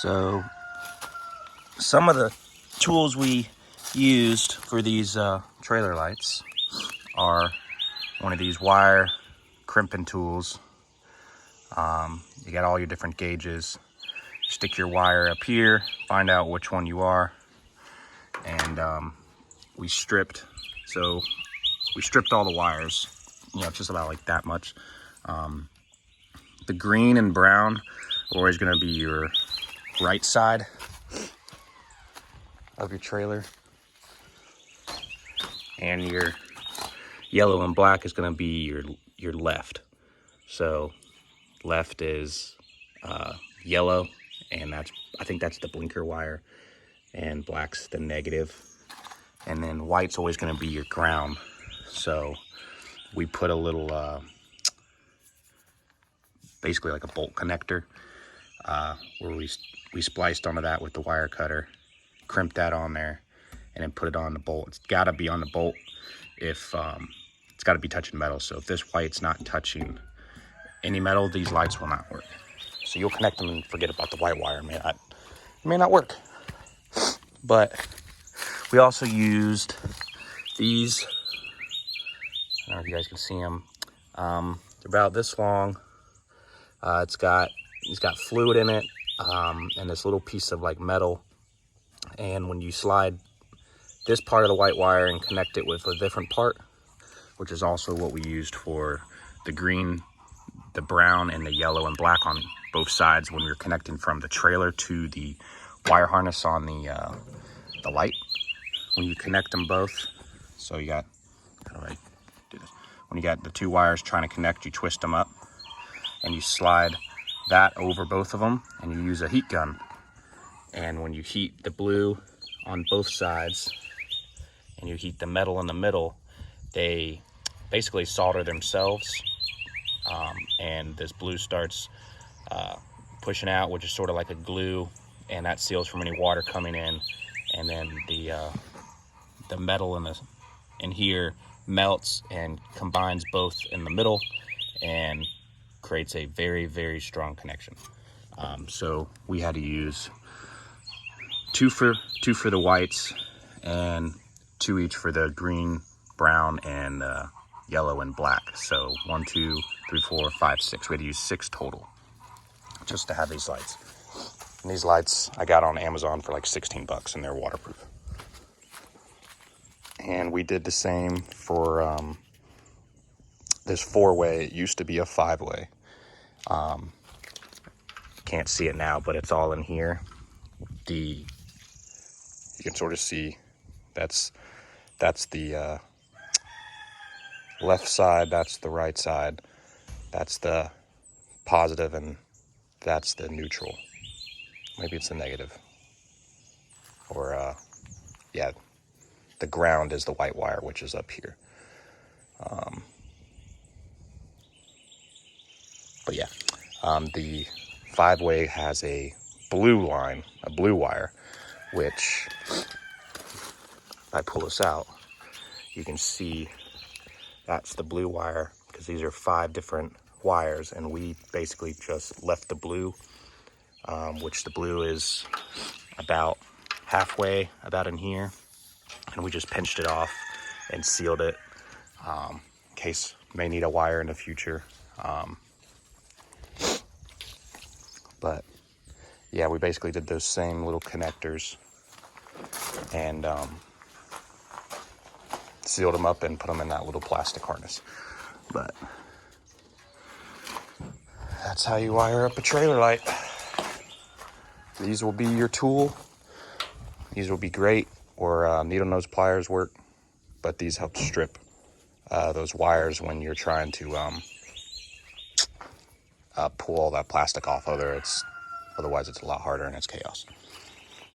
So some of the tools we used for these trailer lights are one of these wire crimping tools. You got all your different gauges. Stick your wire up here, find out which one you are, and we stripped all the wires, just about like that much. The green and brown are always going to be your right side of your trailer, and your yellow and black is going to be your left. So left is yellow, and I think that's the blinker wire, and black's the negative, and then white's always going to be your ground. So we put a little basically like a bolt connector where we spliced onto that with the wire cutter, crimped that on there, and then put it on the bolt. It's got to be on the bolt if it's got to be touching metal. So if this white's not touching any metal, these lights will not work. So you'll connect them and forget about the white wire. It may not work. But we also used these. I don't know if you guys can see them. They're about this long. It's got fluid in it, and this little piece of like metal. And when you slide this part of the white wire and connect it with a different part, which is also what we used for the green, the brown, and the yellow and black on both sides when we were connecting from the trailer to the wire harness on the light. When you connect them both, so you got, how do I do this? When you got the two wires trying to connect, you twist them up and you slide that over both of them, and you use a heat gun. And when you heat the blue on both sides and you heat the metal in the middle, they basically solder themselves, and this blue starts pushing out, which is sort of like a glue, and that seals from any water coming in. And then the metal in here melts and combines both in the middle and creates a very, very strong connection. So we had to use two for the whites and two each for the green, brown, and yellow and black. So 1, 2, 3, 4, 5, 6. We had to use 6 total just to have these lights. And these lights I got on Amazon for like $16, and they're waterproof. And we did the same for this 4-way. It used to be a 5-way. Can't see it now, but it's all in here. You can sort of see that's the left side, that's the right side, that's the positive, and that's the neutral. Maybe it's the negative. Or yeah, the ground is the white wire, which is up here. But yeah, the 5-way has a blue line, a blue wire, which if I pull this out, you can see that's the blue wire, because these are 5 different wires, and we basically just left the blue, which the blue is about halfway, about in here, and we just pinched it off and sealed it, in case may need a wire in the future. But yeah, we basically did those same little connectors and sealed them up and put them in that little plastic harness. But that's how you wire up a trailer light. These will be your tool. These will be great, or needle nose pliers work, but these help strip those wires when you're trying to pull all that plastic off. Otherwise it's a lot harder and it's chaos.